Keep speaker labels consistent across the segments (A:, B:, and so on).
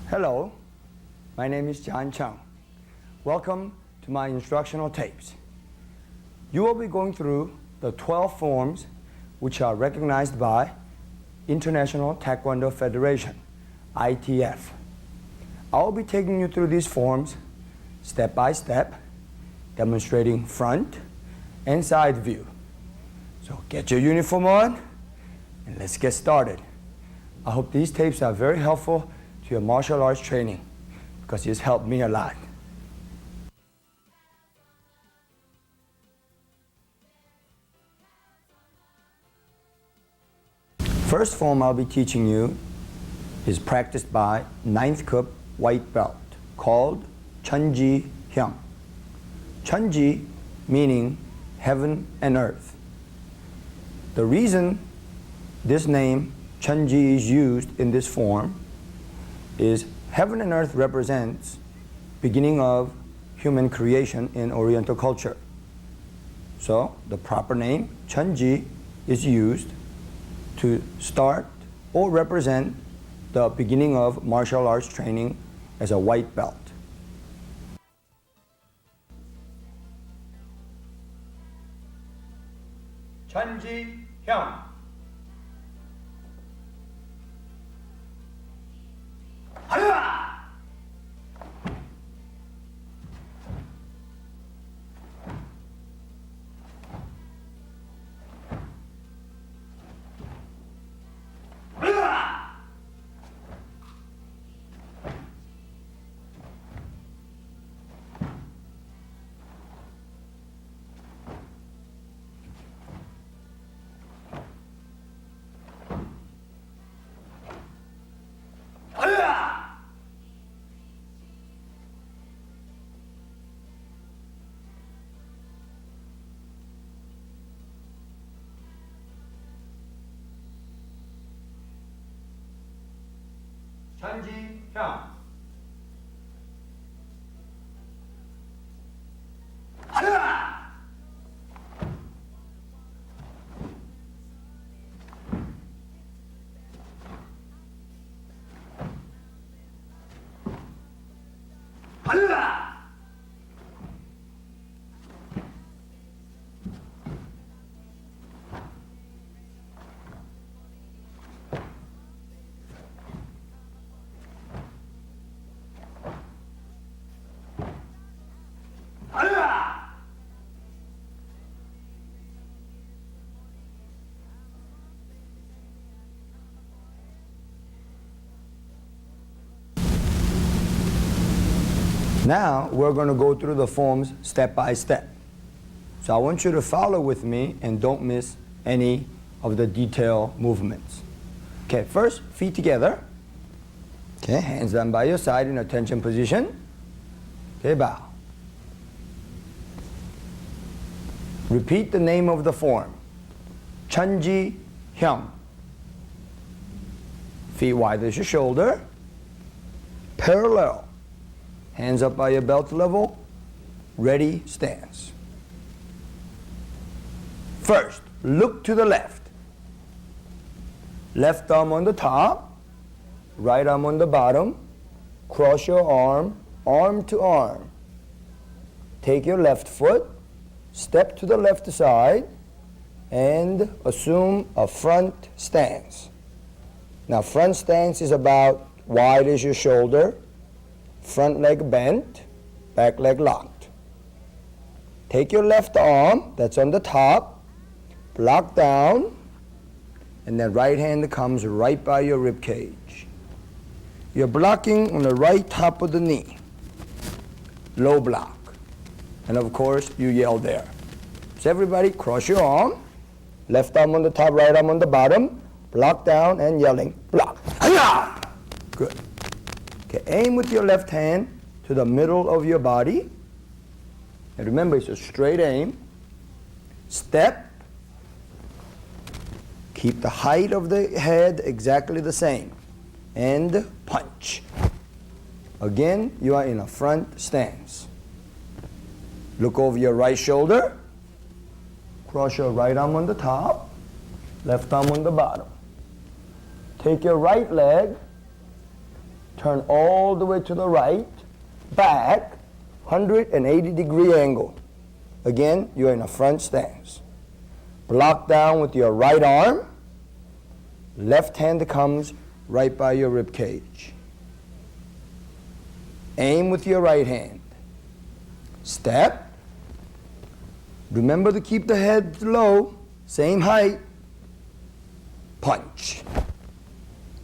A: Hello, my name is Chung. Welcome to my instructional tapes. You will be going through the 12 forms which are recognized by International Taekwondo Federation, ITF. I will be taking you through these forms step by step, demonstrating front and side view. So get your uniform on and let's get started. I hope these tapes are very helpful to your martial arts training because it's helped me a lot. First form I'll be teaching you is practiced by 9th Cup white belt called Chunji Hyung. Chunji meaning heaven and earth. The reason this name Chunji is used in this form is heaven and earth represents beginning of human creation in Oriental culture. So the proper name Chunji is used to start or represent the beginning of martial arts training as a white belt. Chunji Hyung. Chunji Hyung. Now we're going to go through the forms step by step. So I want you to follow with me and don't miss any of the detail movements. Okay, first, feet together. Okay, hands down by your side in attention position. Okay, bow. Repeat the name of the form. Chunji Hyung. Feet wide as your shoulder. Parallel. Hands up by your belt level. Ready stance. First, look to the left. Left arm on the top. Right arm on the bottom. Cross your arm, arm to arm. Take your left foot. Step to the left side and assume a front stance. Now front stance is about wide as your shoulder, front leg bent, back leg locked. Take your left arm that's on the top, block down, and then right hand comes right by your rib cage. You're blocking on the right top of the knee, low block. And of course, you yell there. So everybody, cross your arm. Left arm on the top, right arm on the bottom. Block down and yelling, block. Hi-ya! Good. Okay, aim with your left hand to the middle of your body. And remember, it's a straight aim. Step. Keep the height of the head exactly the same. And punch. Again, you are in a front stance. Look over your right shoulder. Cross your right arm on the top, left arm on the bottom. Take your right leg, turn all the way to the right, back, 180-degree angle. Again, you're in a front stance. Block down with your right arm. Left hand comes right by your rib cage. Aim with your right hand. Step. Remember to keep the head low, same height. Punch.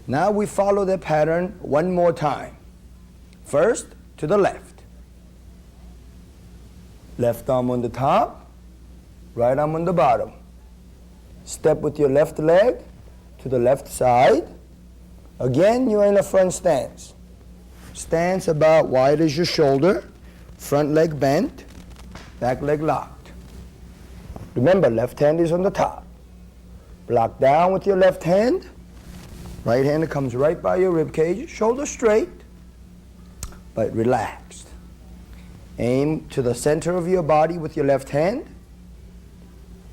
A: Now we follow that pattern one more time. First, to the left. Left arm on the top, right arm on the bottom. Step with your left leg to the left side. Again, you're in a front stance. Stance about wide as your shoulder, front leg bent, back leg locked. Remember, left hand is on the top. Block down with your left hand. Right hand comes right by your rib cage. Shoulder straight, but relaxed. Aim to the center of your body with your left hand.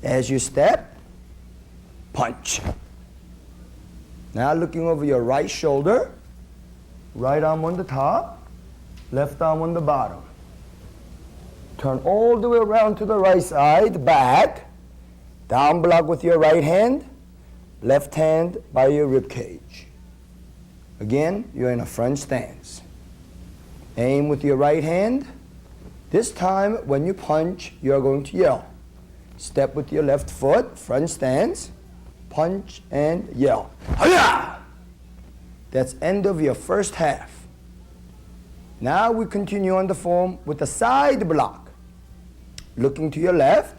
A: As you step, punch. Now looking over your right shoulder. Right arm on the top, left arm on the bottom. Turn all the way around to the right side, back, down block with your right hand, left hand by your rib cage. Again, you're in a front stance. Aim with your right hand. This time, when you punch, you're going to yell. Step with your left foot, front stance, punch and yell. Hi-ya! That's end of your first half. Now we continue on the form with a side block. Looking to your left,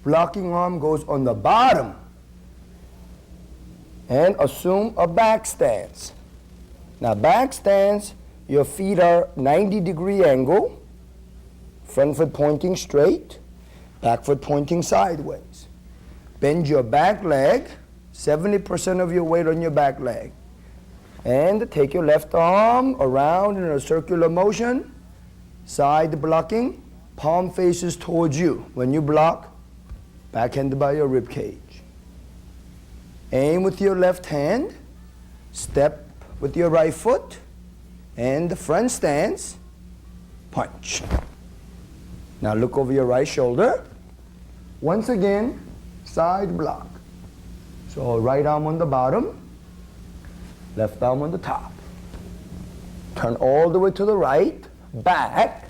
A: blocking arm goes on the bottom. And assume a back stance. Now back stance, your feet are 90-degree angle, front foot pointing straight, back foot pointing sideways. Bend your back leg, 70% of your weight on your back leg. And take your left arm around in a circular motion, side blocking, palm faces towards you. When you block, backhand by your rib cage. Aim with your left hand, step with your right foot, and the front stance, punch. Now look over your right shoulder. Once again, side block. So right arm on the bottom, left arm on the top. Turn all the way to the right, back,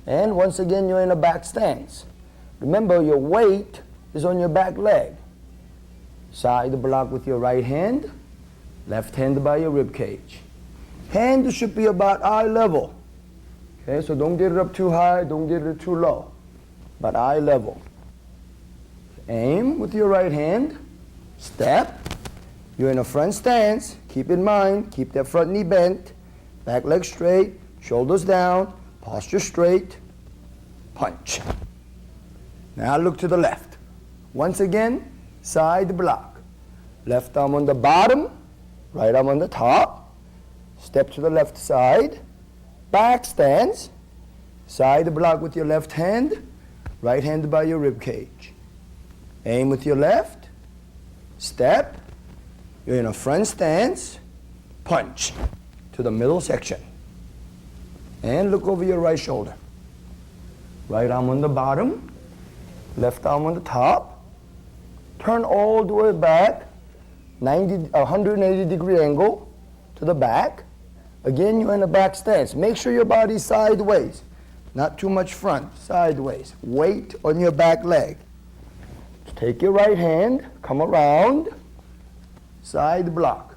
A: and once again you're in a back stance. Remember, your weight is on your back leg. Side block with your right hand, left hand by your rib cage. Hand should be about eye level. Okay, so don't get it up too high, don't get it too low, but eye level. Aim with your right hand, step. You're in a front stance. Keep in mind, keep that front knee bent, back leg straight, shoulders down, posture straight, punch. Now look to the left. Once again, side block. Left arm on the bottom, right arm on the top. Step to the left side, back stance, side block with your left hand, right hand by your rib cage. Aim with your left, step. You're in a front stance, punch to the middle section. And look over your right shoulder. Right arm on the bottom, left arm on the top. Turn all the way back, 180-degree angle to the back. Again, you're in a back stance. Make sure your body's sideways, not too much front, sideways. Weight on your back leg. Take your right hand, come around, side block.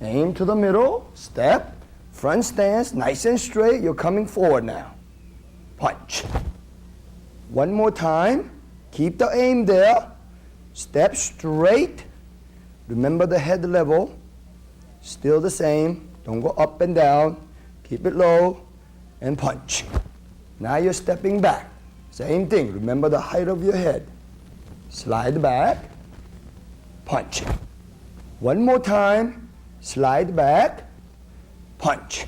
A: Aim to the middle, step, front stance, nice and straight. You're coming forward now. Punch. One more time. Keep the aim there. Step straight. Remember the head level. Still the same. Don't go up and down. Keep it low and punch. Now you're stepping back. Same thing. Remember the height of your head. Slide back. Punch. One more time. Slide back. Punch.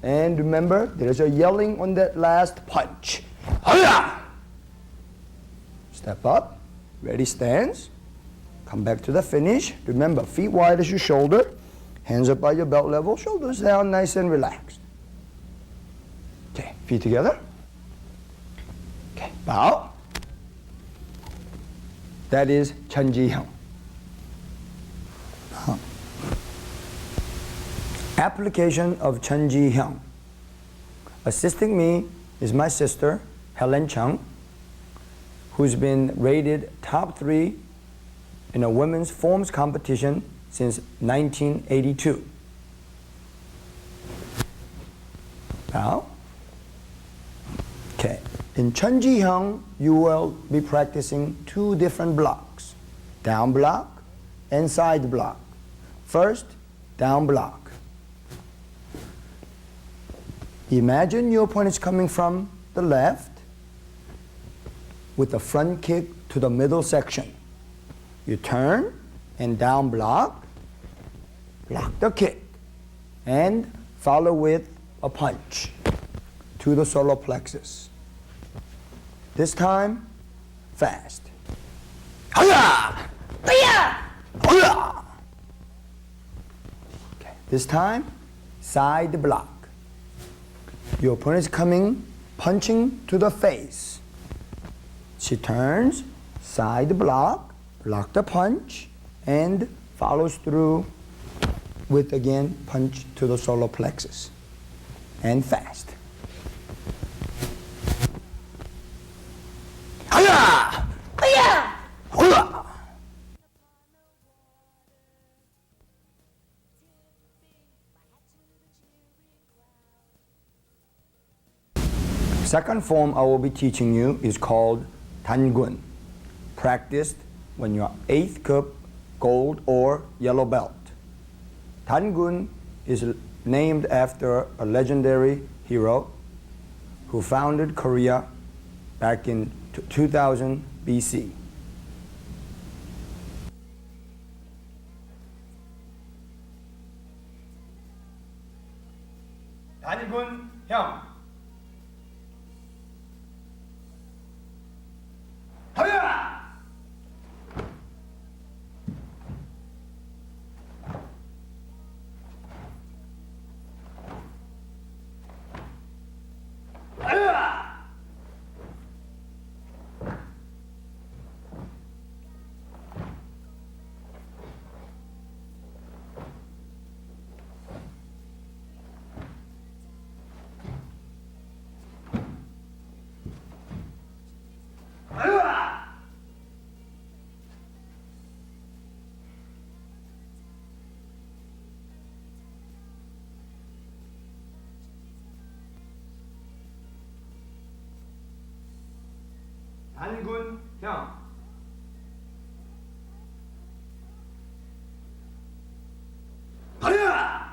A: And remember, there's a yelling on that last punch. Hi-ya! Step up. Ready stance. Come back to the finish. Remember, feet wide as your shoulder. Hands up by your belt level. Shoulders down, nice and relaxed. Okay, feet together. Okay, bow. That is Chunji-hyung. Application of Chunji-hyung. Assisting me is my sister, Helen Chung, who's been rated top 3 in a women's forms competition since 1982. Now, okay, in Chunji-hyung, you will be practicing 2 different blocks, down block and side block. First, down block. Imagine your opponent is coming from the left with a front kick to the middle section. You turn and down block the kick, and follow with a punch to the solar plexus. This time, fast. Hi-ya! Hi-ya! Hi-ya! Okay. This time, side block. Your opponent is coming, punching to the face. She turns, side block the punch, and follows through with, again, punch to the solar plexus. And fast. Hi-ya! Hi-ya! Hi-ya! Second form I will be teaching you is called Tangun, practiced when you're 8th cup, gold or yellow belt. Tangun is named after a legendary hero who founded Korea back in 2000 BC. Tangun 형. 단군형. 하야!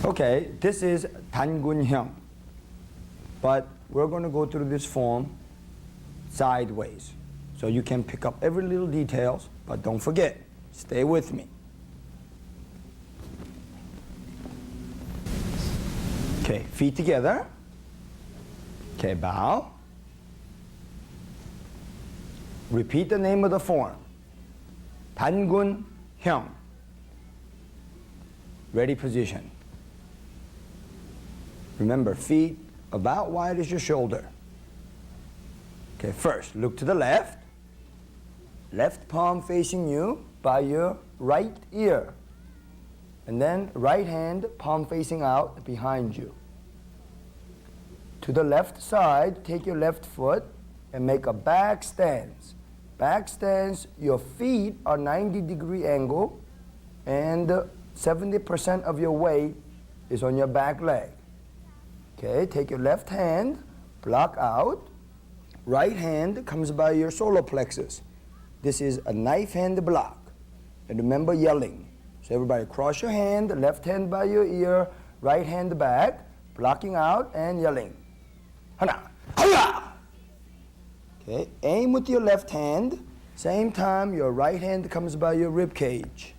A: Okay, this is 단군형, but we're going to go through this form sideways. So you can pick up every little details, but don't forget, stay with me. Okay, feet together. Okay, bow. Repeat the name of the form. 단군형. Ready position. Remember, feet about wide as your shoulder. Okay, first, look to the left. Left palm facing you by your right ear. And then right hand, palm facing out behind you. To the left side, take your left foot and make a back stance. Back stance, your feet are 90-degree angle and 70% of your weight is on your back leg. Okay, take your left hand, block out. Right hand comes by your solar plexus. This is a knife hand block. And remember yelling. So everybody cross your hand, left hand by your ear, right hand back, blocking out and yelling. Hana, haya! Okay, aim with your left hand. Same time, your right hand comes by your rib cage.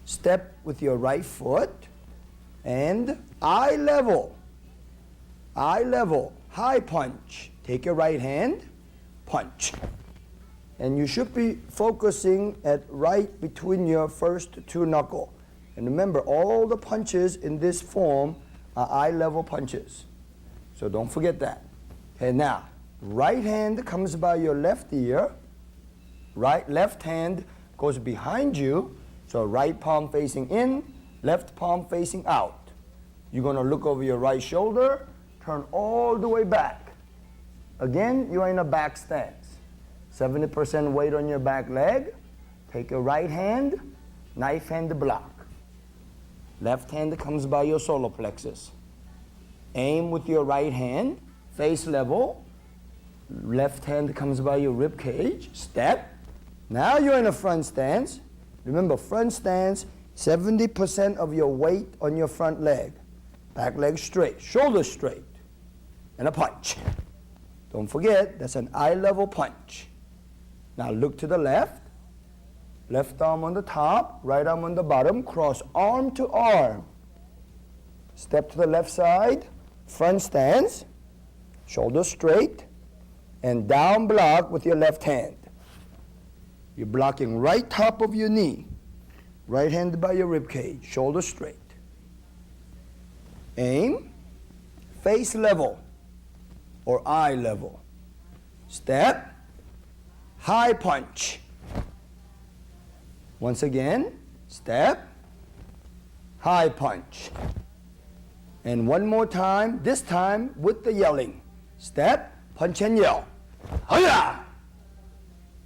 A: Step with your right foot and eye level. Eye level, high punch. Take your right hand, punch. And you should be focusing at right between your first two knuckles. And remember, all the punches in this form are eye level punches. So don't forget that. Okay, now, right hand comes by your left ear. Left hand goes behind you. So right palm facing in, left palm facing out. You're going to look over your right shoulder, turn all the way back. Again, you are in a back stance. 70% weight on your back leg. Take your right hand, knife hand block. Left hand comes by your solar plexus. Aim with your right hand, face level. Left hand comes by your rib cage. Step. Now you're in a front stance. Remember, front stance, 70% of your weight on your front leg. Back leg straight, shoulder straight. And a punch. Don't forget, that's an eye level punch. Now look to the left. Left arm on the top, right arm on the bottom, cross arm to arm. Step to the left side, front stance, shoulder straight, and down block with your left hand. You're blocking right top of your knee, right hand by your rib cage, shoulder straight. Aim, face level or eye level. Step, high punch. Once again, step, high punch. And one more time, this time with the yelling. Step, punch and yell. Hiya!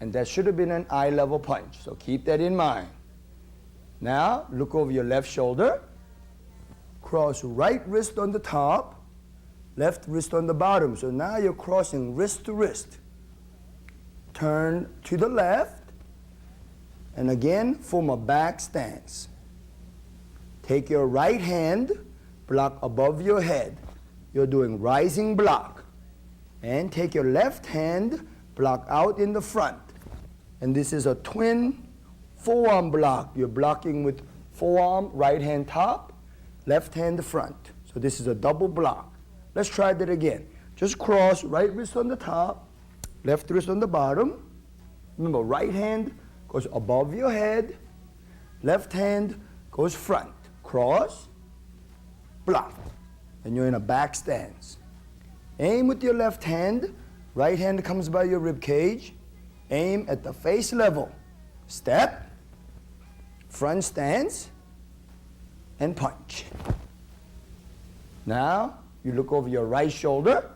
A: And that should have been an eye level punch, so keep that in mind. Now, look over your left shoulder. Cross right wrist on the top, left wrist on the bottom. So now you're crossing wrist to wrist. Turn to the left, and again, form a back stance. Take your right hand, block above your head. You're doing rising block. And take your left hand, block out in the front. And this is a twin forearm block. You're blocking with forearm, right hand top, left hand front. So this is a double block. Let's try that again. Just cross, right wrist on the top, left wrist on the bottom. Remember, right hand goes above your head, Left hand goes front, cross, block. And you're in a back stance. Aim with your left hand. Right hand comes by your rib cage. Aim at the face level. Step, front stance, and punch. Now, you look over your right shoulder.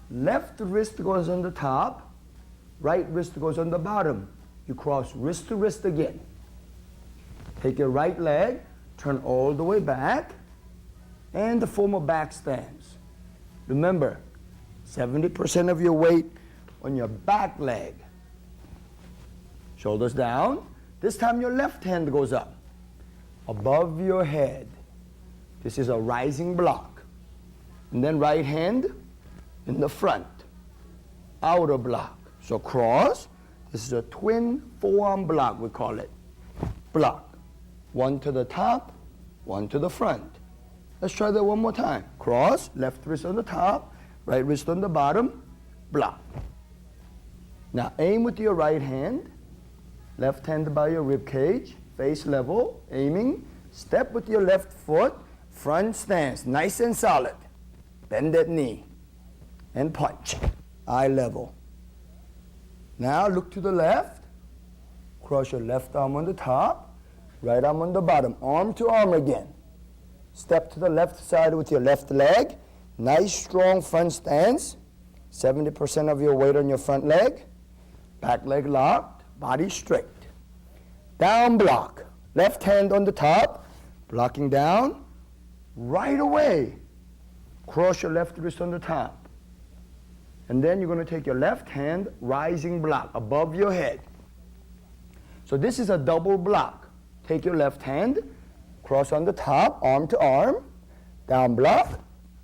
A: Left wrist goes on the top. Right wrist goes on the bottom. You cross wrist to wrist again. Take your right leg, turn all the way back, and form a back stance. Remember, 70% of your weight on your back leg. Shoulders down. This time your left hand goes up, above your head. This is a rising block. And then right hand in the front, outer block. So cross. This is a twin forearm block, we call it. Block. One to the top, one to the front. Let's try that one more time. Cross, left wrist on the top, right wrist on the bottom, block. Now aim with your right hand, left hand by your rib cage, face level, aiming. Step with your left foot, front stance, nice and solid. Bend that knee and punch, eye level. Now look to the left, cross your left arm on the top, right arm on the bottom, arm to arm again. Step to the left side with your left leg. Nice strong front stance. 70% of your weight on your front leg. Back leg locked, body straight. Down block. Left hand on the top, blocking down. Right away, cross your left wrist on the top. And then you're going to take your left hand, rising block, above your head. So this is a double block. Take your left hand, cross on the top, arm to arm, down block,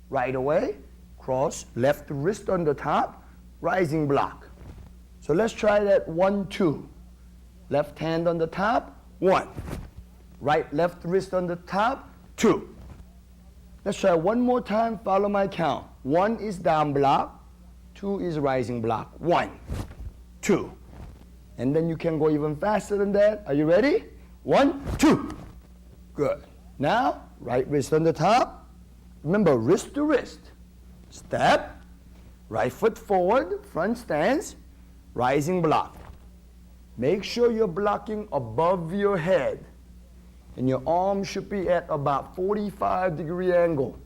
A: right away, cross, left wrist on the top, rising block. So let's try that 1, 2. Left hand on the top, 1. Right, left wrist on the top, 2. Let's try one more time, follow my count. 1 is down block, 2 is rising block. 1, 2. And then you can go even faster than that. Are you ready? 1, 2. Good. Now, right wrist on the top. Remember, wrist to wrist. Step. Right foot forward, front stance, rising block. Make sure you're blocking above your head. And your arm should be at about 45-degree angle.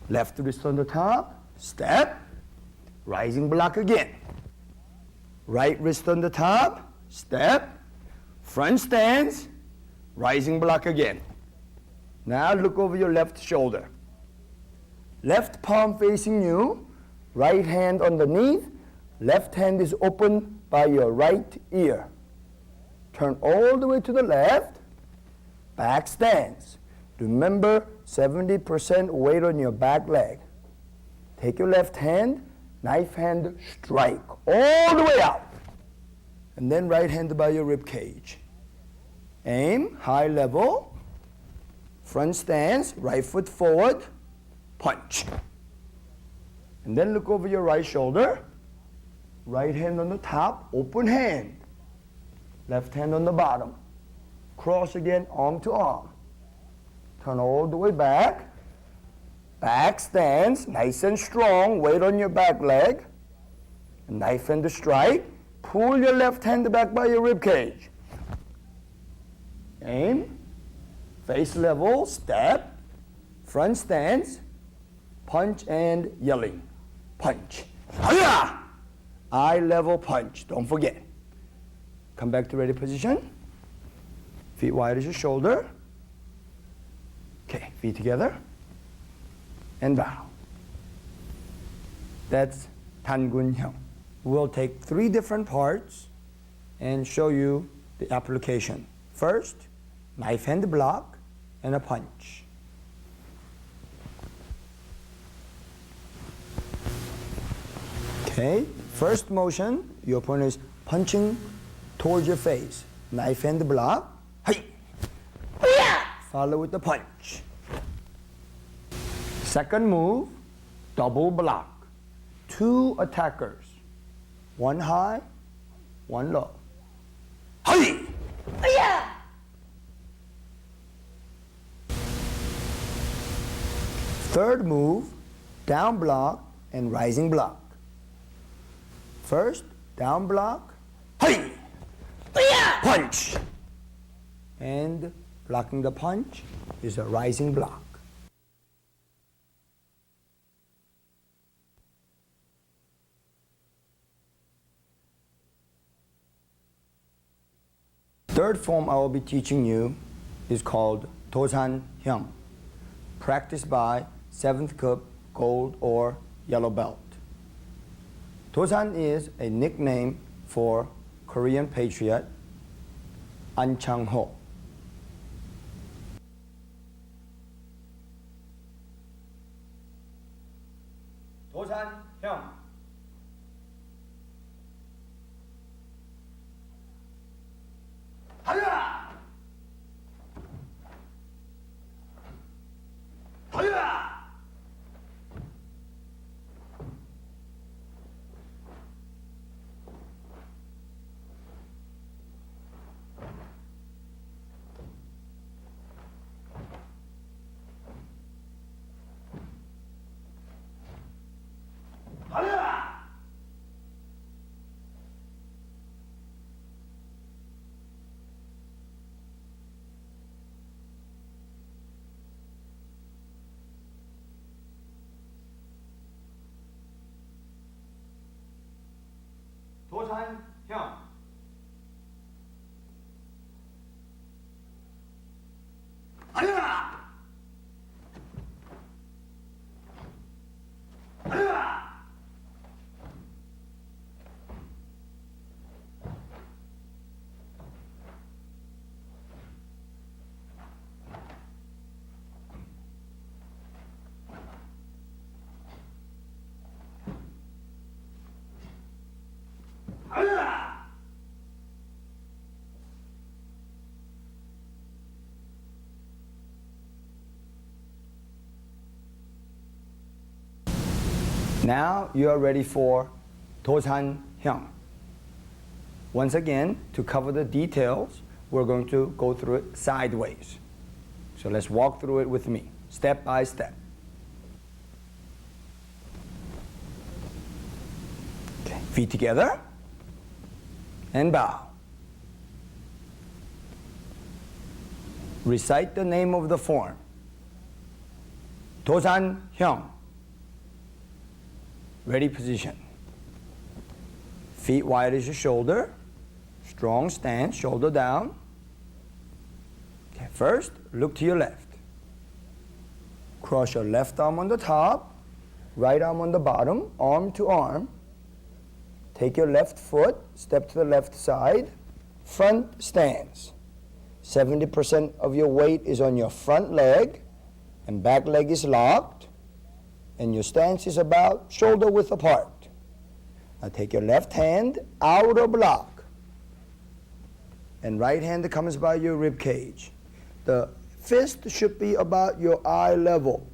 A: Left wrist on the top. Step. Rising block again. Right wrist on the top. Step. Front stance, rising block again. Now look over your left shoulder. Left palm facing you, right hand underneath, left hand is open by your right ear. Turn all the way to the left, back stance. Remember, 70% weight on your back leg. Take your left hand, knife hand, strike all the way out. And then right hand by your rib cage. Aim, high level, front stance, right foot forward, punch. And then look over your right shoulder. Right hand on the top, open hand. Left hand on the bottom. Cross again, arm to arm. Turn all the way back. Back stance, nice and strong, weight on your back leg. Knife hand to strike. Pull your left hand back by your rib cage. Aim, face level, step, front stance, punch and yelling. Punch. Hi-ya! Eye level punch. Don't forget. Come back to ready position. Feet wide as your shoulder. Okay, feet together. And bow. That's 단군 형. We'll take 3 different parts and show you the application. First, knife hand block and a punch. Okay, first motion, your opponent is punching towards your face. Knife hand block. Hey! Follow with the punch. Second move, double block. 2 attackers. One high, one low. Hey! Third move, down block and rising block. First, down block, punch. And blocking the punch is a rising block. Third form I will be teaching you is called Dosan Hyung, practiced by 7th cup gold or yellow belt. Dosan is a nickname for Korean patriot An Chang-ho. Dosan Hyung. 하야! 하야! 도산 형. 하야! 하야! Now you are ready for Dosan Hyung. Once again, to cover the details, we're going to go through it sideways. So let's walk through it with me, step by step. Okay. Feet together and bow. Recite the name of the form. Dosan Hyung. Ready position. Feet wide as your shoulder. Strong stance, shoulder down. Okay, first, look to your left. Cross your left arm on the top, right arm on the bottom, arm to arm. Take your left foot, step to the left side, front stance. 70% of your weight is on your front leg, and back leg is locked, and your stance is about shoulder width apart. Now take your left hand, outer block, and right hand comes by your rib cage. The fist should be about your eye level.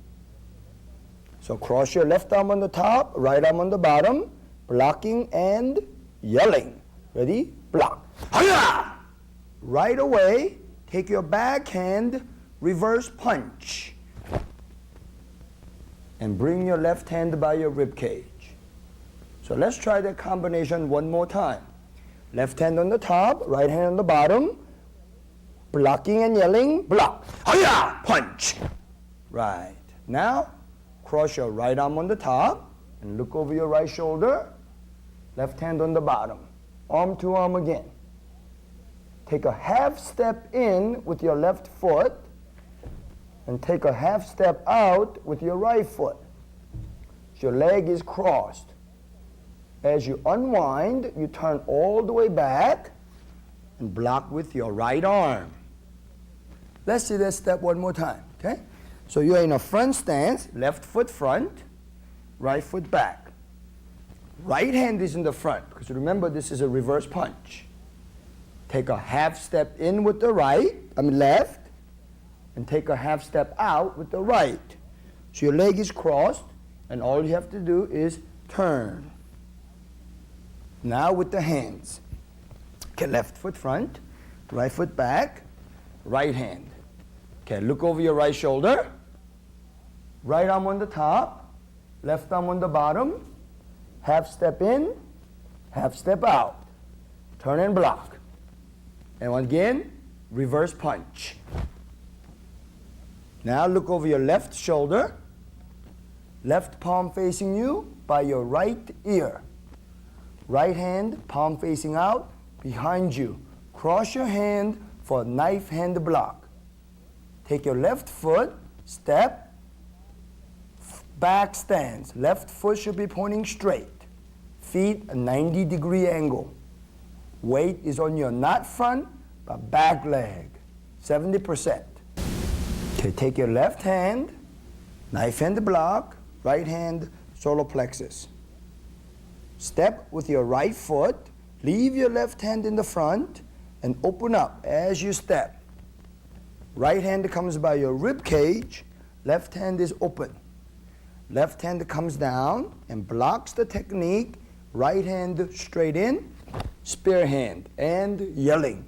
A: So cross your left arm on the top, right arm on the bottom, blocking and yelling. Ready? Block. Hi-ya! Right away, take your backhand, reverse punch. And bring your left hand by your rib cage. So let's try that combination one more time. Left hand on the top, right hand on the bottom, blocking and yelling, block. Hi-ya! Punch. Right. Now, cross your right arm on the top and look over your right shoulder. Left hand on the bottom. Arm to arm again. Take a half step in with your left foot and take a half step out with your right foot. So your leg is crossed. As you unwind, you turn all the way back and block with your right arm. Let's see that step one more time, okay? So you're in a front stance, left foot front, right foot back. Right hand is in the front, because remember this is a reverse punch. Take a half step in with the left, and take a half step out with the right. So your leg is crossed, and all you have to do is turn. Now with the hands. Okay, left foot front, Right foot back, right hand. Okay, look over your right shoulder. Right arm on the top, left arm on the bottom. Half step in, half step out. Turn and block. And again, reverse punch. Now look over your left shoulder. Left palm facing you by your right ear. Right hand, palm facing out, behind you. Cross your hand for a knife hand block. Take your left foot, step, back stance. Left foot should be pointing straight. Feet a 90-degree angle. Weight is on your not front, but back leg, 70%. Okay, take your left hand, knife hand block, right hand, solar plexus. Step with your right foot, leave your left hand in the front, and open up as you step. Right hand comes by your rib cage, left hand is open. Left hand comes down and blocks the technique, right hand straight in, spear hand, and yelling.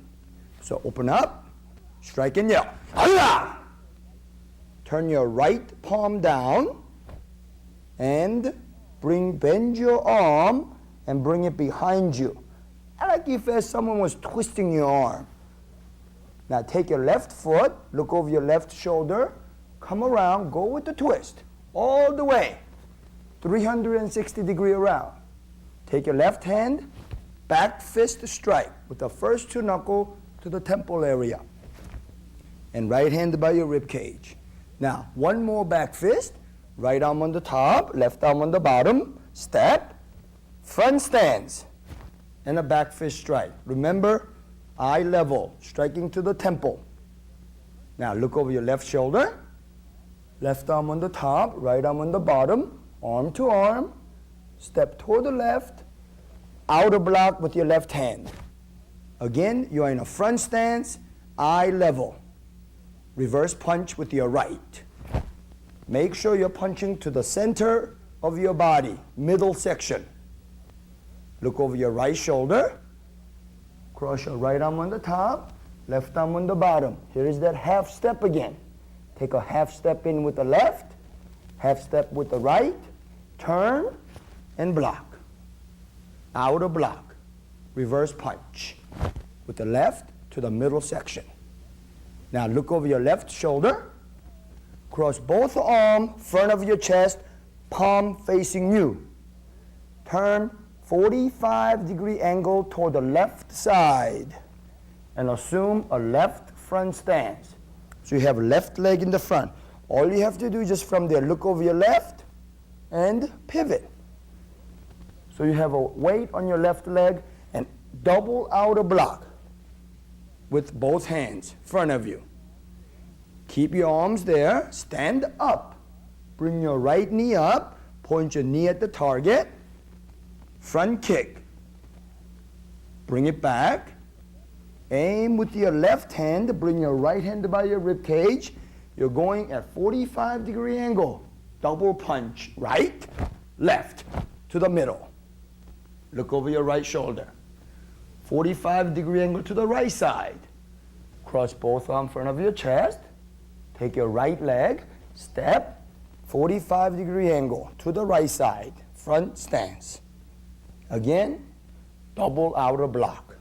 A: So open up, strike and yell. Allah! Turn your right palm down and bend your arm and bring it behind you. Like if someone was twisting your arm. Now take your left foot, look over your left shoulder, come around, go with the twist, all the way, 360-degree around. Take your left hand, back fist strike with the first two knuckles to the temple area. And right hand by your rib cage. Now, one more back fist, right arm on the top, left arm on the bottom, step, front stance, and a back fist strike. Remember, eye level, striking to the temple. Now look over your left shoulder, left arm on the top, right arm on the bottom, arm to arm, step toward the left, outer block with your left hand. Again, you are in a front stance, eye level. Reverse punch with your right. Make sure you're punching to the center of your body, middle section. Look over your right shoulder. Cross your right arm on the top, left arm on the bottom. Here is that half step again. Take a half step in with the left, half step with the right, turn and block. Outer block, reverse punch with the left to the middle section. Now look over your left shoulder, cross both arms, front of your chest, palm facing you. Turn 45-degree angle toward the left side and assume a left front stance. So you have left leg in the front. All you have to do is just from there, look over your left and pivot. So you have a weight on your left leg and double outer block with both hands in front of you. Keep your arms there, stand up. Bring your right knee up, point your knee at the target. Front kick. Bring it back. Aim with your left hand. Bring your right hand by your rib cage. You're going at 45-degree angle. Double punch. Right, left, to the middle. Look over your right shoulder. 45-degree angle to the right side. Cross both arms in front of your chest. Take your right leg. Step. 45-degree angle to the right side. Front stance. Again, double outer block.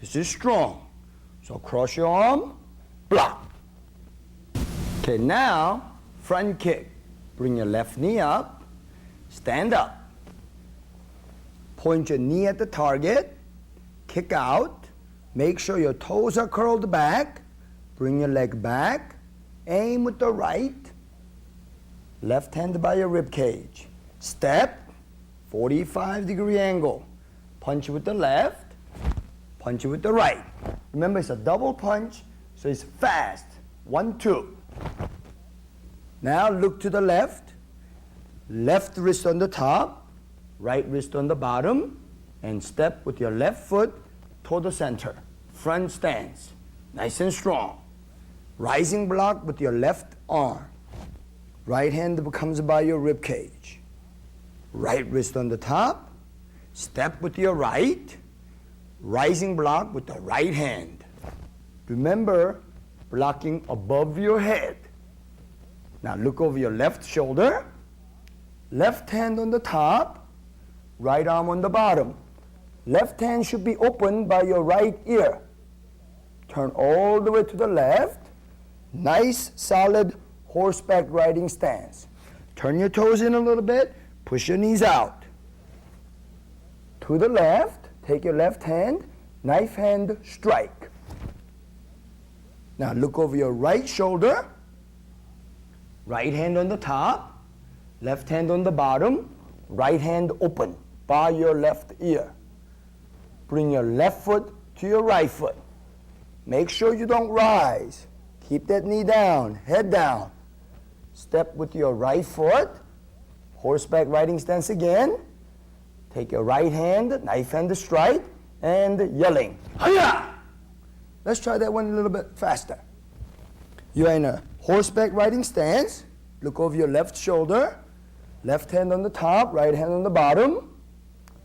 A: This is strong. So cross your arm, block. Okay, now, front kick. Bring your left knee up, stand up. Point your knee at the target, kick out. Make sure your toes are curled back. Bring your leg back. Aim with the right. Left hand by your rib cage. Step. 45-degree angle. Punch with the left, punch with the right. Remember, it's a double punch, so it's fast. 1, 2. Now look to the left. Left wrist on the top, right wrist on the bottom, and step with your left foot toward the center. Front stance, nice and strong. Rising block with your left arm. Right hand comes by your rib cage. Right wrist on the top, step with your right, rising block with the right hand. Remember, blocking above your head. Now look over your left shoulder, left hand on the top, right arm on the bottom. Left hand should be opened by your right ear. Turn all the way to the left. Nice, solid horseback riding stance. Turn your toes in a little bit, push your knees out. To the left, take your left hand, knife hand strike. Now look over your right shoulder, right hand on the top, left hand on the bottom, right hand open by your left ear. Bring your left foot to your right foot. Make sure you don't rise. Keep that knee down, head down. Step with your right foot, horseback riding stance again. Take your right hand, knife hand to strike, and yelling. Hiya! Let's try that one a little bit faster. You're in a horseback riding stance. Look over your left shoulder. Left hand on the top, right hand on the bottom.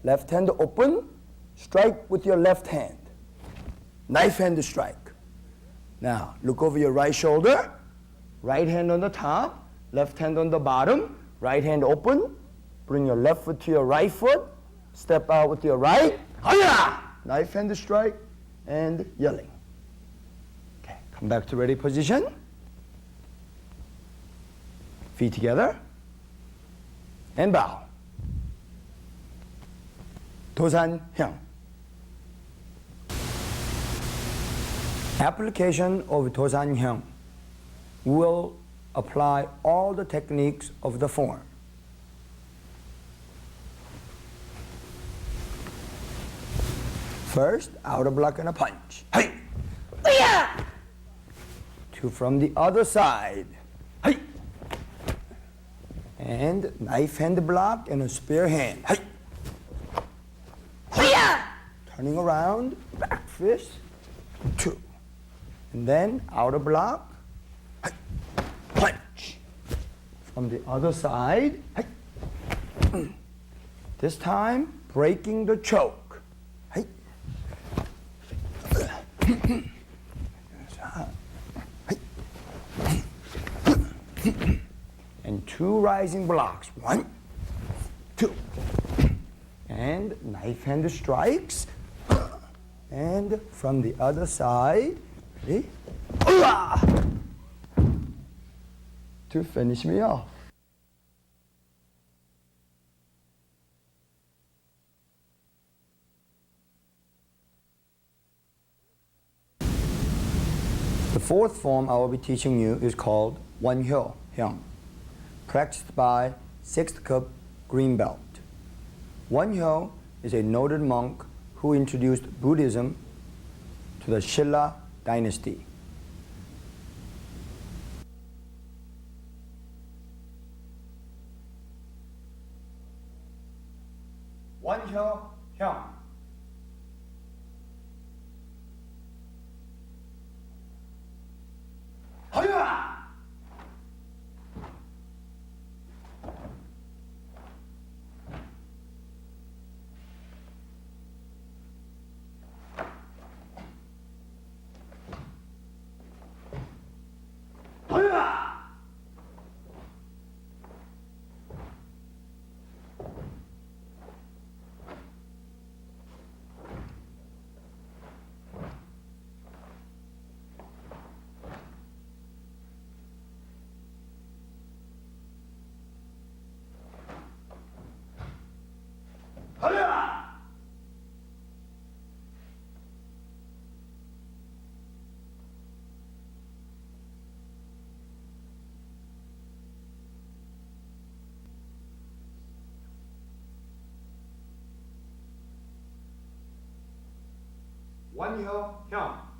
A: Left hand open. Strike with your left hand. Knife hand to strike. Now, look over your right shoulder. Right hand on the top, left hand on the bottom. Right hand open. Bring your left foot to your right foot. Step out with your right. Hiya! Knife hand to strike and yelling. Okay, come back to ready position. Feet together. And bow. 도산형. Application of 도산형 will apply all the techniques of the form. First, outer block and a punch. Hey! Two from the other side. Hey! And knife hand block and a spear hand. Hey! Turning around, back fist, two. And then outer block, punch. From the other side, this time breaking the choke. And two rising blocks, 1, 2. And knife hand strikes. And from the other side, ready? To finish me off. The fourth form I will be teaching you is called 원효 형, practiced by 6th cup green belt. 원효 is a noted monk who introduced Buddhism to the Shilla dynasty. 원효 형. 허야! 원효 형.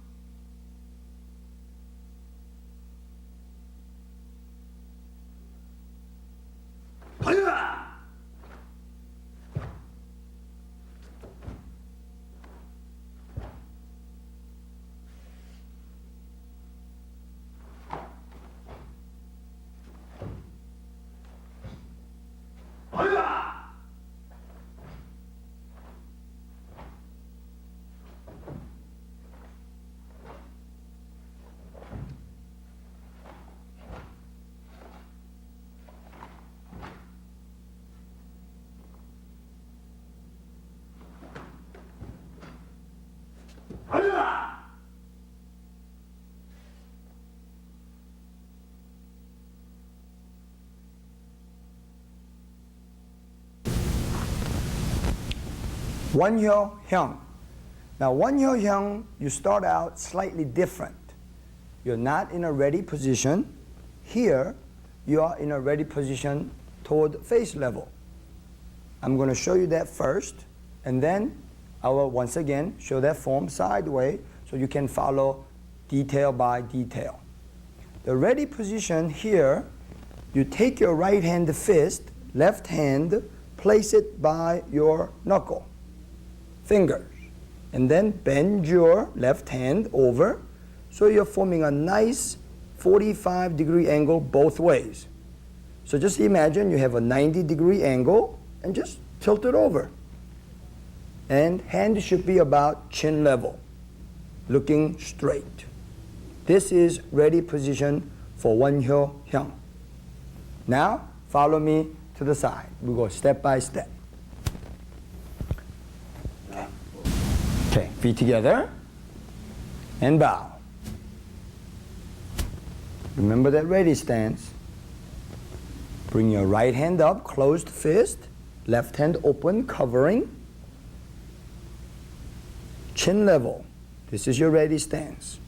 A: 원효 형. Now 원효 형, you start out slightly different. You're not in a ready position. Here, you are in a ready position toward face level. I'm going to show you that first, and then I will once again show that form sideways so you can follow detail by detail. The ready position here, you take your right hand fist, left hand, place it by your knuckle, fingers, and then bend your left hand over so you're forming a nice 45-degree angle both ways. So just imagine you have a 90-degree angle and just tilt it over. And hand should be about chin level, looking straight. This is ready position for 원효 형. Now follow me to the side. We go step by step. Okay, feet together and bow. Remember that ready stance. Bring your right hand up, closed fist, left hand open, covering. Chin level. This is your ready stance.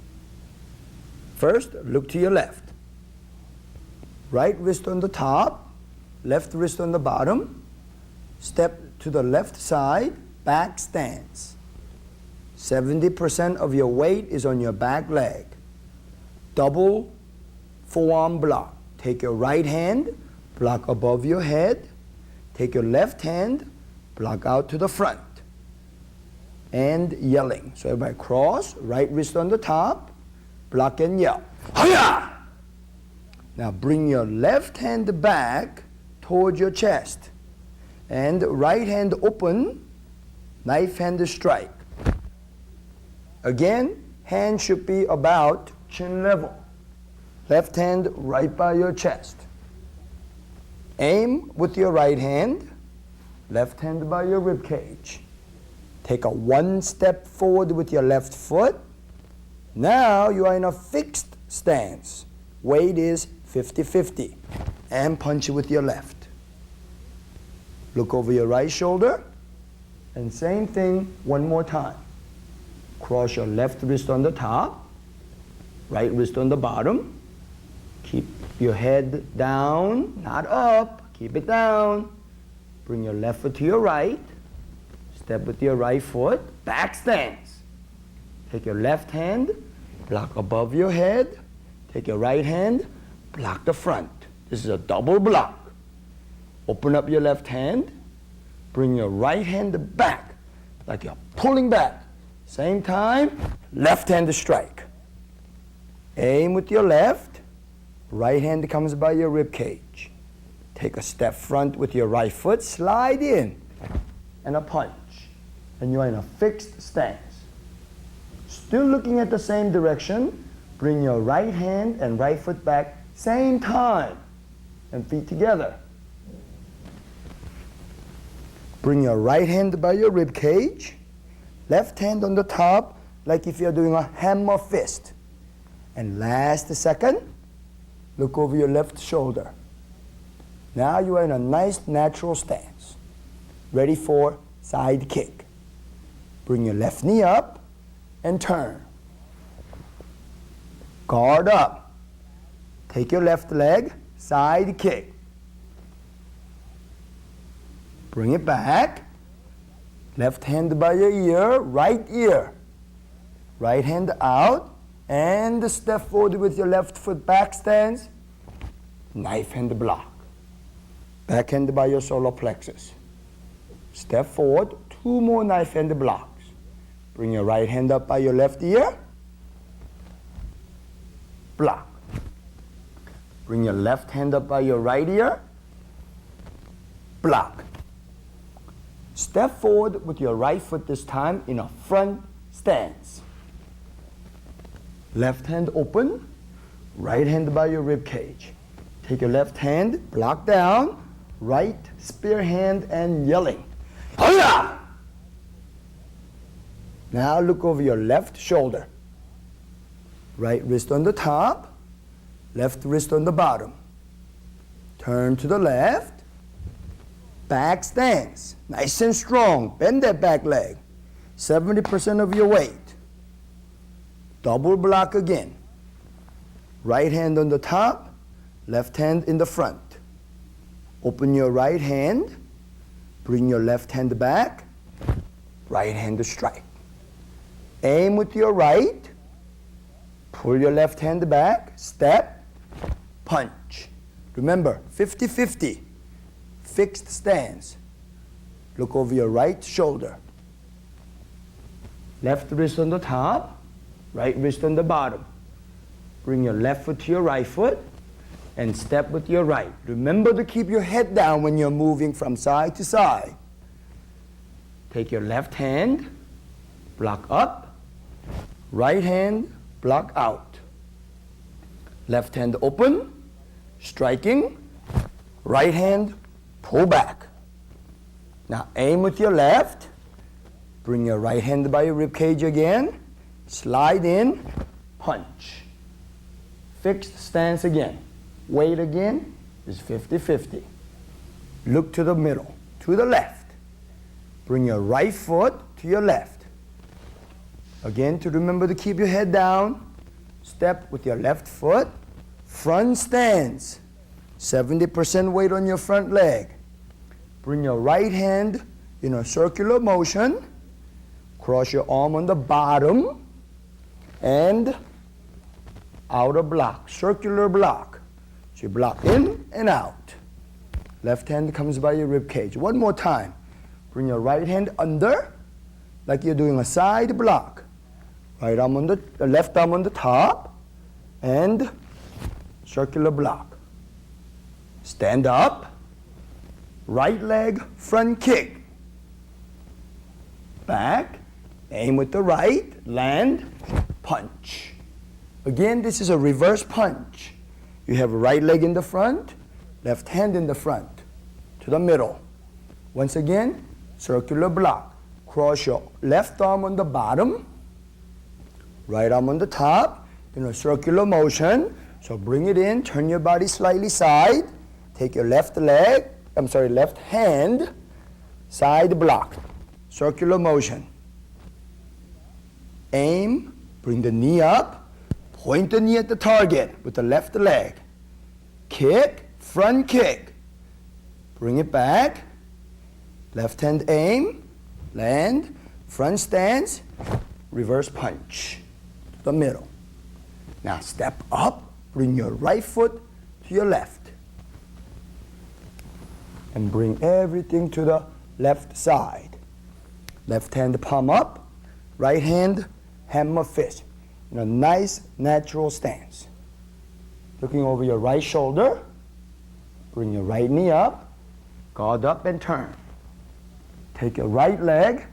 A: First, look to your left. Right wrist on the top, left wrist on the bottom. Step to the left side, back stance. 70% of your weight is on your back leg. Double forearm block. Take your right hand, block above your head. Take your left hand, block out to the front. And yelling. So everybody cross, right wrist on the top, block and yell. Hiya! Now bring your left hand back towards your chest. And right hand open, knife hand strike. Again, hand should be about chin level. Left hand right by your chest. Aim with your right hand, left hand by your rib cage. Take a one step forward with your left foot. Now you are in a fixed stance. Weight is 50-50. And punch it with your left. Look over your right shoulder. And same thing one more time. Cross your left wrist on the top, right wrist on the bottom. Keep your head down, not up. Keep it down. Bring your left foot to your right. Step with your right foot, back stance. Take your left hand, block above your head. Take your right hand, block the front. This is a double block. Open up your left hand. Bring your right hand back, like you're pulling back. Same time, left hand strike. Aim with your left. Right hand comes by your rib cage. Take a step front with your right foot, slide in, and a punch. And you are in a fixed stance. Still looking at the same direction, bring your right hand and right foot back, same time, and feet together. Bring your right hand by your rib cage, left hand on the top, like if you're doing a hammer fist. And last second, look over your left shoulder. Now you are in a nice natural stance, ready for side kick. Bring your left knee up and turn. Guard up. Take your left leg, side kick. Bring it back. Left hand by your ear, right ear. Right hand out and step forward with your left foot back stance. Knife hand block. Back hand by your solar plexus. Step forward, 2 more knife hand blocks. Bring your right hand up by your left ear. Block. Bring your left hand up by your right ear. Block. Step forward with your right foot this time in a front stance. Left hand open, right hand by your rib cage. Take your left hand, block down, right spear hand and yelling. Hiya! Now look over your left shoulder. Right wrist on the top, left wrist on the bottom. Turn to the left, back stance, nice and strong. Bend that back leg, 70% of your weight. Double block again. Right hand on the top, left hand in the front. Open your right hand, bring your left hand back, right hand to strike. Aim with your right, pull your left hand back, step, punch. Remember, 50-50, fixed stance. Look over your right shoulder. Left wrist on the top, right wrist on the bottom. Bring your left foot to your right foot and step with your right. Remember to keep your head down when you're moving from side to side. Take your left hand, block up, right hand, block out. Left hand open, striking, right hand, pull back. Now aim with your left, bring your right hand by your rib cage again, slide in, punch. Fixed stance again. Weight again is 50-50. Look to the middle, to the left. Bring your right foot to your left. Again, to remember to keep your head down. Step with your left foot. Front stance. 70% weight on your front leg. Bring your right hand in a circular motion. Cross your arm on the bottom. And outer block, circular block. So you block in and out. Left hand comes by your rib cage. One more time. Bring your right hand under, like you're doing a side block. Right arm on the left arm on the top, and circular block. Stand up. Right leg front kick. Back. Aim with the right. Land. Punch. Again, this is a reverse punch. You have right leg in the front, left hand in the front, to the middle. Once again, circular block. Cross your left arm on the bottom, right arm on the top, in a circular motion. So bring it in, turn your body slightly side, take your left hand, side block, circular motion. Aim, bring the knee up, point the knee at the target with the left leg. Kick, front kick. Bring it back. Left hand aim, land, front stance, reverse punch. To the middle. Now step up, bring your right foot to your left. And bring everything to the left side. Left hand palm up, right hand hammer fist. In a nice natural stance. Looking over your right shoulder, bring your right knee up, guard up and turn. Take your right leg,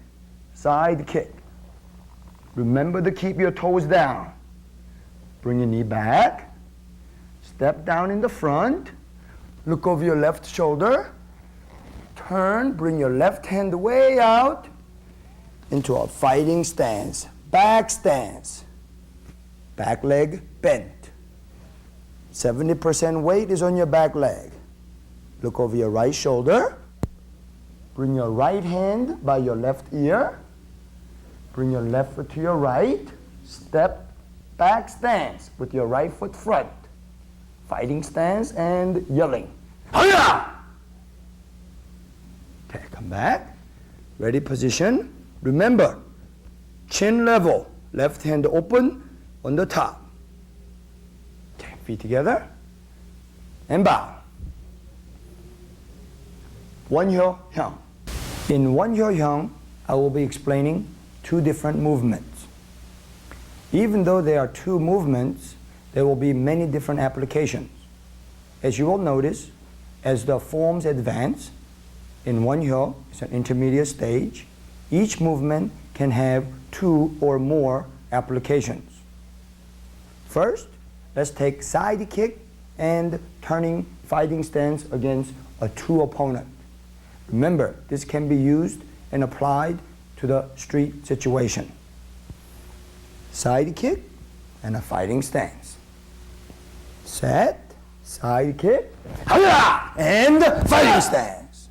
A: side kick. Remember to keep your toes down. Bring your knee back, step down in the front, look over your left shoulder, turn, bring your left hand way out into a fighting stance, back stance. Back leg bent. 70% weight is on your back leg. Look over your right shoulder. Bring your right hand by your left ear. Bring your left foot to your right. Step back stance with your right foot front. Fighting stance and yelling. Hiya! Okay, come back. Ready position. Remember, chin level. Left hand open on the top. Okay, feet together. And bow. 원효 형. In 원효 형, I will be explaining two different movements. Even though there are two movements, there will be many different applications. As you will notice, as the forms advance, in 원효, it's an intermediate stage, each movement can have two or more applications. First, let's take side kick and turning fighting stance against a true opponent. Remember, this can be used and applied to the street situation. side kick, and a fighting stance. Set, side kick, and fighting stance.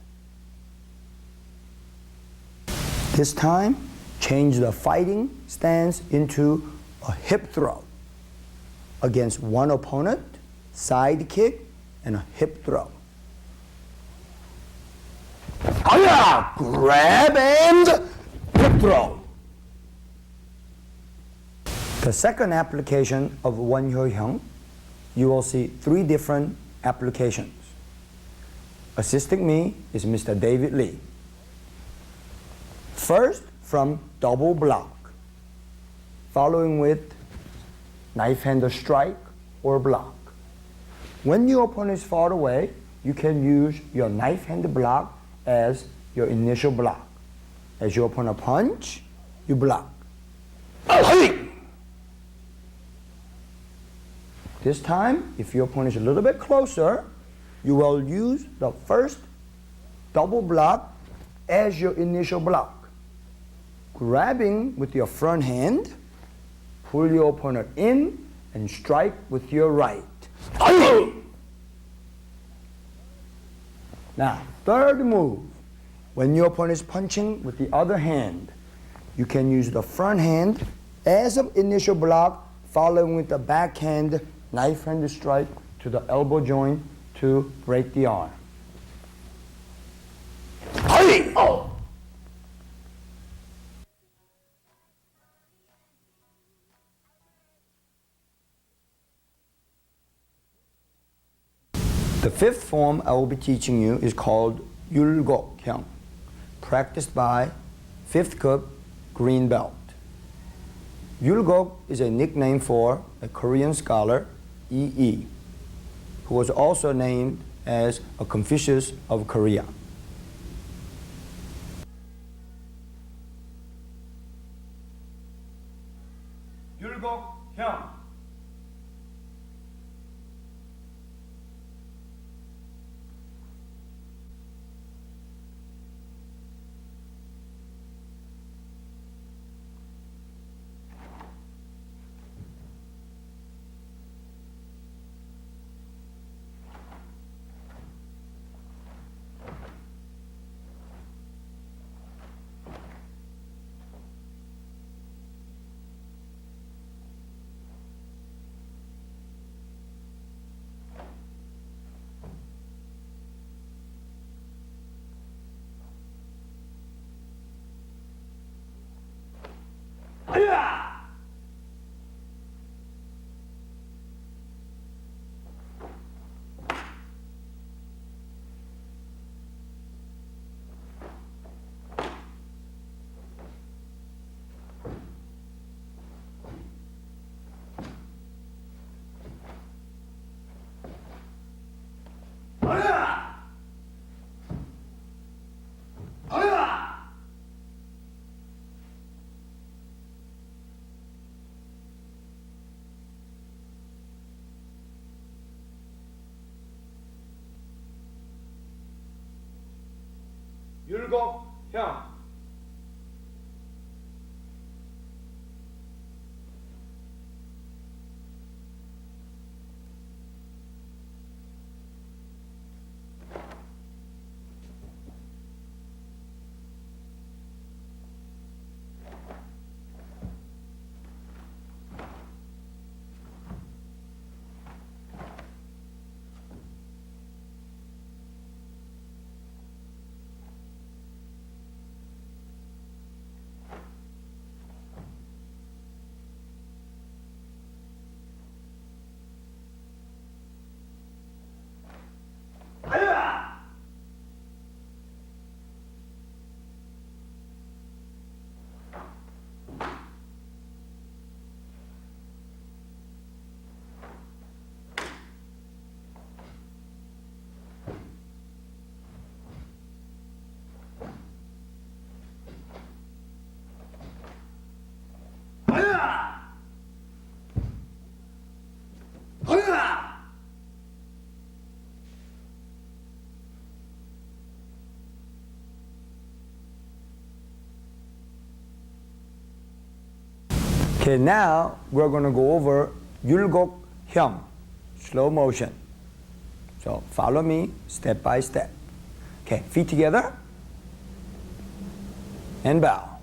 A: This time, change the fighting stance into a hip throw against one opponent, side kick, and a hip throw. Grab and hip throw. The second application of 원효형, you will see 3 different applications. Assisting me is Mr. David Lee. First, from double block, following with knife hand strike or block. When your opponent is far away, you can use your knife hand block as your initial block. As your opponent punch, you block. This time, if your opponent is a little bit closer, you will use the first double block as your initial block. Grabbing with your front hand, pull your opponent in and strike with your right. Now, third move, when your opponent is punching with the other hand, you can use the front hand as an initial block, following with the backhand knife hand strike to the elbow joint to break the arm. The fifth form I will be teaching you is called 율곡형, practiced by 5th cup green belt. 율곡 is a nickname for a Korean scholar, E.E., who was also named as a Confucius of Korea. 율곡형. 율곡형. Okay, now we're going to go over 율곡 형, slow motion. So follow me step by step. Okay, feet together and bow.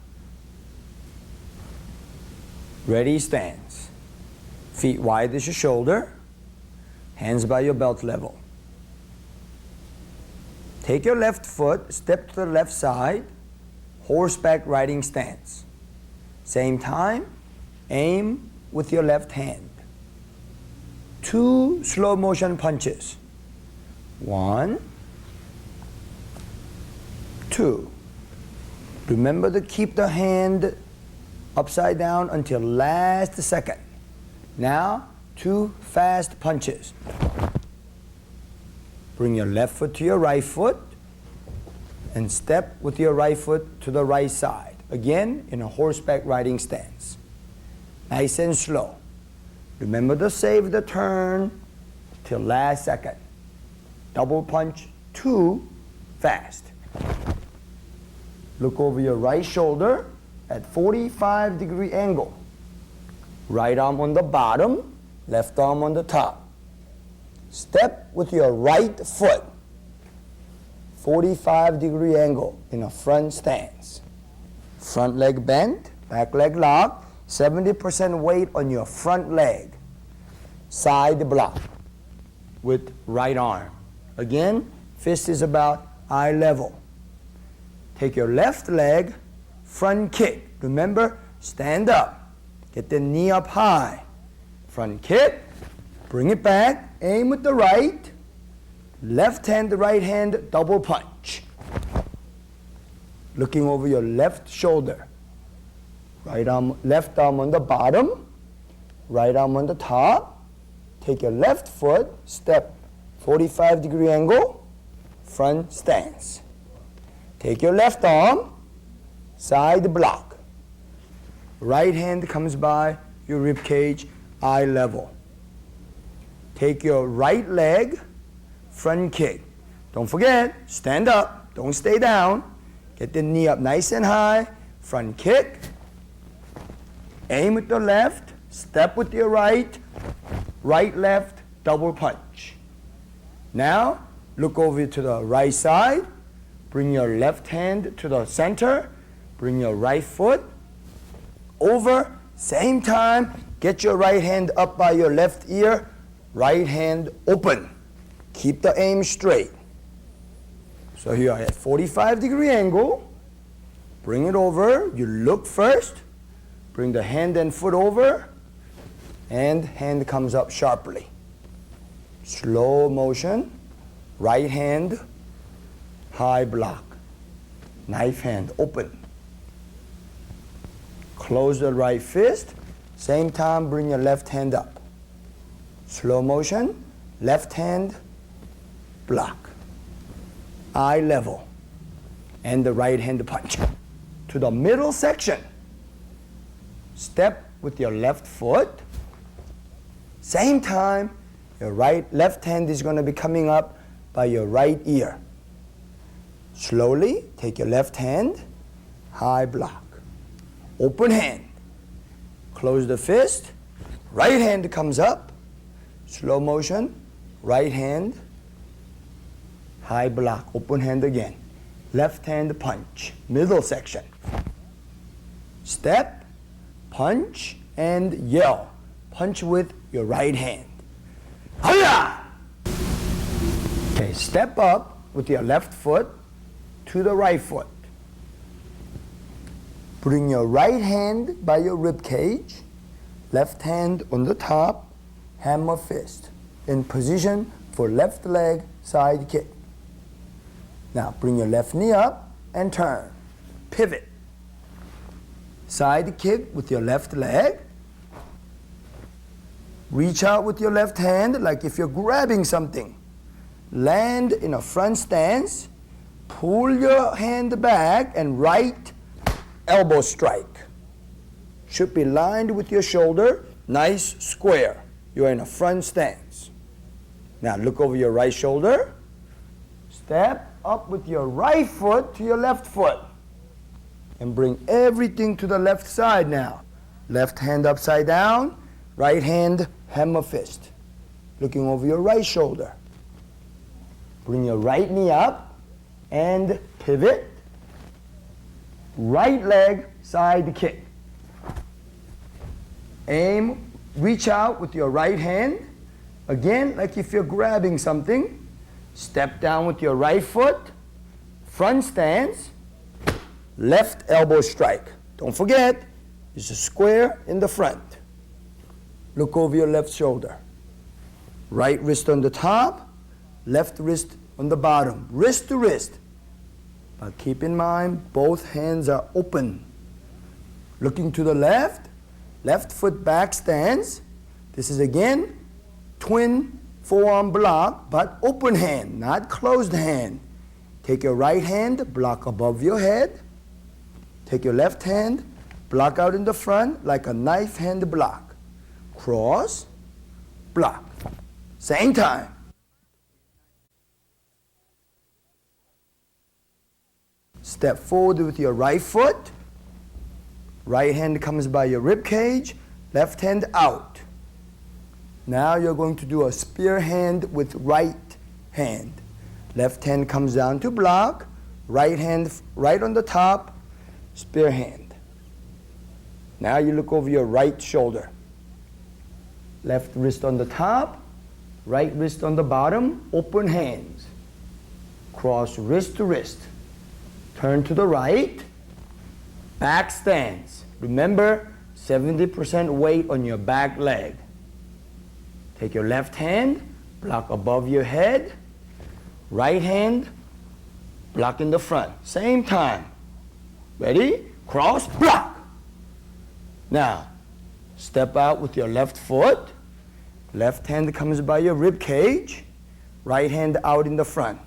A: Ready, stance. Feet wide as your shoulder, hands by your belt level. Take your left foot, step to the left side, horseback riding stance. Same time, aim with your left hand. 2 slow motion punches. 1, 2. Remember to keep the hand upside down until last second. Now, 2 fast punches. Bring your left foot to your right foot and step with your right foot to the right side. Again, in a horseback riding stance. Nice and slow. Remember to save the turn till last second. Double punch, 2 fast. Look over your right shoulder at 45-degree angle. Right arm on the bottom, left arm on the top. Step with your right foot. 45-degree angle in a front stance. Front leg bent, back leg locked, 70% weight on your front leg. Side block with right arm. Again, fist is about eye level. Take your left leg, front kick. Remember, stand up. Get the knee up high. Front kick, bring it back, aim with the right. Left hand, right hand, double punch. Looking over your left shoulder. Right arm, left arm on the bottom, right arm on the top. Take your left foot, step 45-degree angle, front stance. Take your left arm, side block. Right hand comes by your rib cage, eye level. Take your right leg, front kick. Don't forget, stand up, don't stay down. Get the knee up nice and high, front kick. Aim with the left, step with your right, right, left, double punch. Now, look over to the right side, bring your left hand to the center, bring your right foot over, same time, get your right hand up by your left ear, right hand open. Keep the aim straight. So here at 45-degree angle, bring it over, you look first, bring the hand and foot over, and hand comes up sharply. Slow motion, right hand, high block. Knife hand open. Close the right fist, same time bring your left hand up. Slow motion, left hand, block. Eye level, and the right hand punch. To the middle section. Step with your left foot. Same time, your left hand is going to be coming up by your right ear. Slowly, take your left hand, high block. Open hand. Close the fist. Right hand comes up. Slow motion, right hand, high block. Open hand again. Left hand punch, middle section. Step, punch, and yell. Punch with your right hand. Hiya! Okay, step up with your left foot to the right foot. Bring your right hand by your rib cage, left hand on the top, hammer fist in position for left leg side kick. Now bring your left knee up and turn. Pivot. Side kick with your left leg. Reach out with your left hand like if you're grabbing something. Land in a front stance. Pull your hand back and right elbow strike. Should be lined with your shoulder. Nice square. You're in a front stance. Now look over your right shoulder. Step up with your right foot to your left foot. And bring everything to the left side now. Left hand upside down, right hand hammer fist. Looking over your right shoulder. Bring your right knee up and pivot. Right leg side kick. Aim, reach out with your right hand. Again, like if you're grabbing something. Step down with your right foot. Front stance. Left elbow strike. Don't forget, it's a square in the front. Look over your left shoulder. Right wrist on the top, left wrist on the bottom, wrist to wrist. But keep in mind, both hands are open. Looking to the left, left foot back stance. This is again, twin forearm block, but open hand, not closed hand. Take your right hand, block above your head. Take your left hand, block out in the front like a knife hand block. Cross, block. Same time. Step forward with your right foot. Right hand comes by your rib cage. Left hand out. Now you're going to do a spear hand with right hand. Left hand comes down to block. Right hand right on the top. Spear hand. Now you look over your right shoulder. Left wrist on the top, right wrist on the bottom, open hands. Cross wrist to wrist. Turn to the right, back stance. Remember, 70% weight on your back leg. Take your left hand, block above your head. Right hand, block in the front. Same time. Ready? Cross, block. Now, step out with your left foot. Left hand comes by your rib cage. Right hand out in the front.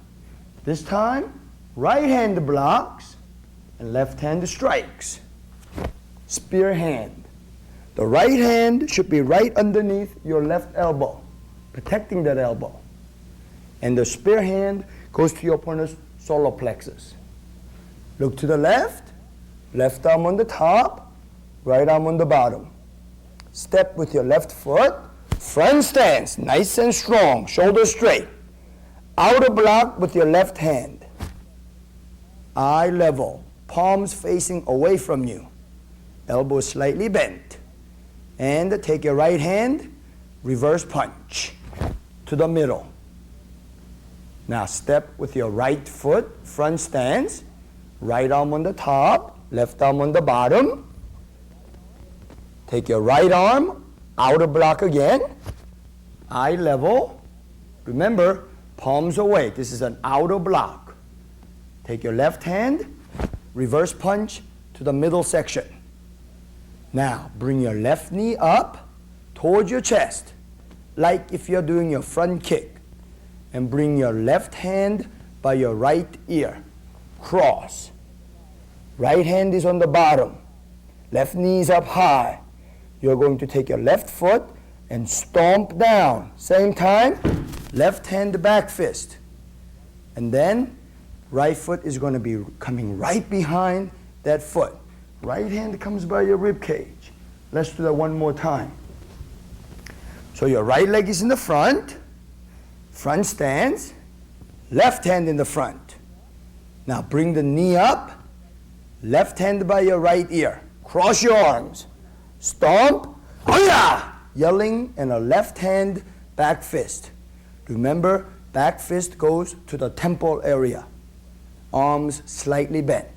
A: This time, right hand blocks and left hand strikes. Spear hand. The right hand should be right underneath your left elbow, protecting that elbow. And the spear hand goes to your opponent's solar plexus. Look to the left. Left arm on the top, right arm on the bottom. Step with your left foot, front stance, nice and strong, shoulder straight. Outer block with your left hand. Eye level, palms facing away from you. Elbows slightly bent. And take your right hand, reverse punch to the middle. Now step with your right foot, front stance, right arm on the top, left arm on the bottom. Take your right arm, outer block again, eye level. Remember, palms away. This is an outer block. Take your left hand, reverse punch to the middle section. Now, bring your left knee up towards your chest, like if you're doing your front kick. And bring your left hand by your right ear. Cross. Right hand is on the bottom. Left knee is up high. You're going to take your left foot and stomp down. Same time, left hand back fist. And then, right foot is going to be coming right behind that foot. Right hand comes by your rib cage. Let's do that one more time. So your right leg is in the front stance, left hand in the front. Now bring the knee up, left hand by your right ear. Cross your arms. Stomp, oh yelling, and a left hand back fist. Remember, back fist goes to the temple area. Arms slightly bent.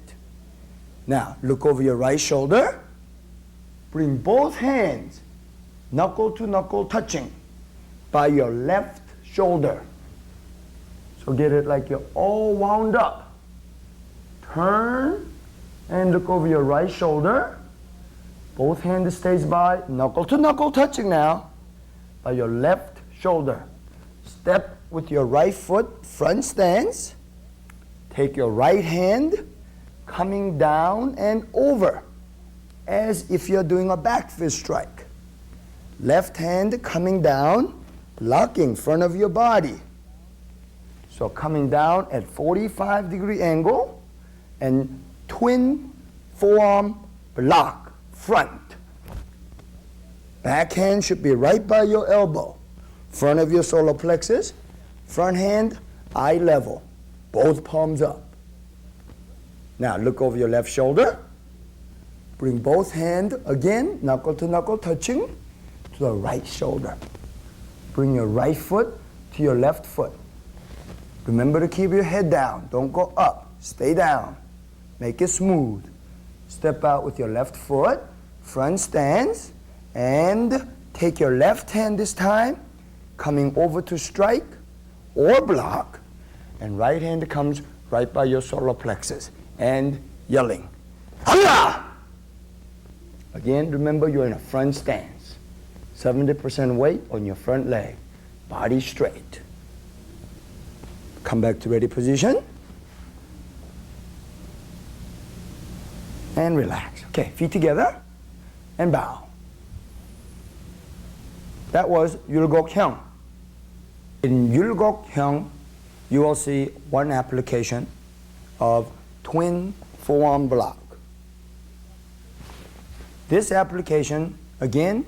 A: Now, look over your right shoulder. Bring both hands, knuckle to knuckle touching, by your left shoulder. So get it like you're all wound up. Turn and look over your right shoulder. Both hands stays by, knuckle to knuckle touching now, by your left shoulder. Step with your right foot, front stance. Take your right hand, coming down and over, as if you're doing a back fist strike. Left hand coming down, locking front of your body. So coming down at 45-degree angle and twin forearm block front. Back hand should be right by your elbow. Front of your solar plexus. Front hand, eye level. Both palms up. Now look over your left shoulder. Bring both hands again, knuckle to knuckle, touching to the right shoulder. Bring your right foot to your left foot. Remember to keep your head down. Don't go up. Stay down. Make it smooth. Step out with your left foot, front stance, and take your left hand this time, coming over to strike or block, and right hand comes right by your solar plexus, and yelling, "Hiya!" Again, remember you're in a front stance. 70% weight on your front leg, body straight. Come back to ready position. And relax. Okay, feet together and bow. That was Yulgok-hyung. In Yulgok-hyung, you will see one application of twin forearm block. This application, again,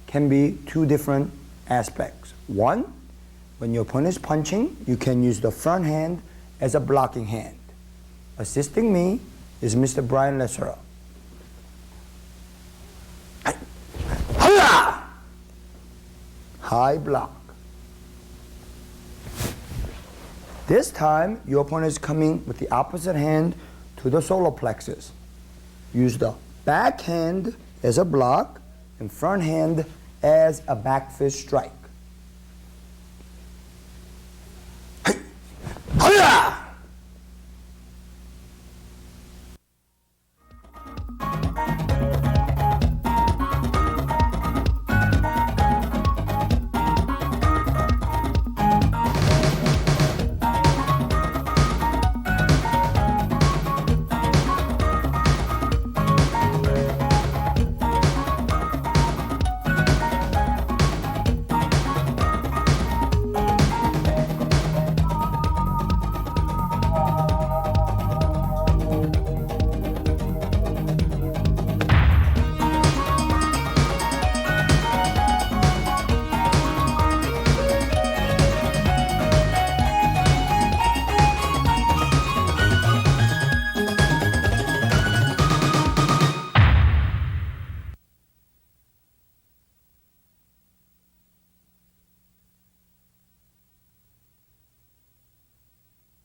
A: can be two different aspects. One, when your opponent is punching, you can use the front hand as a blocking hand. Assisting me is Mr. Brian Lesser. High block. This time, your opponent is coming with the opposite hand to the solar plexus. Use the back hand as a block and front hand as a back fist strike.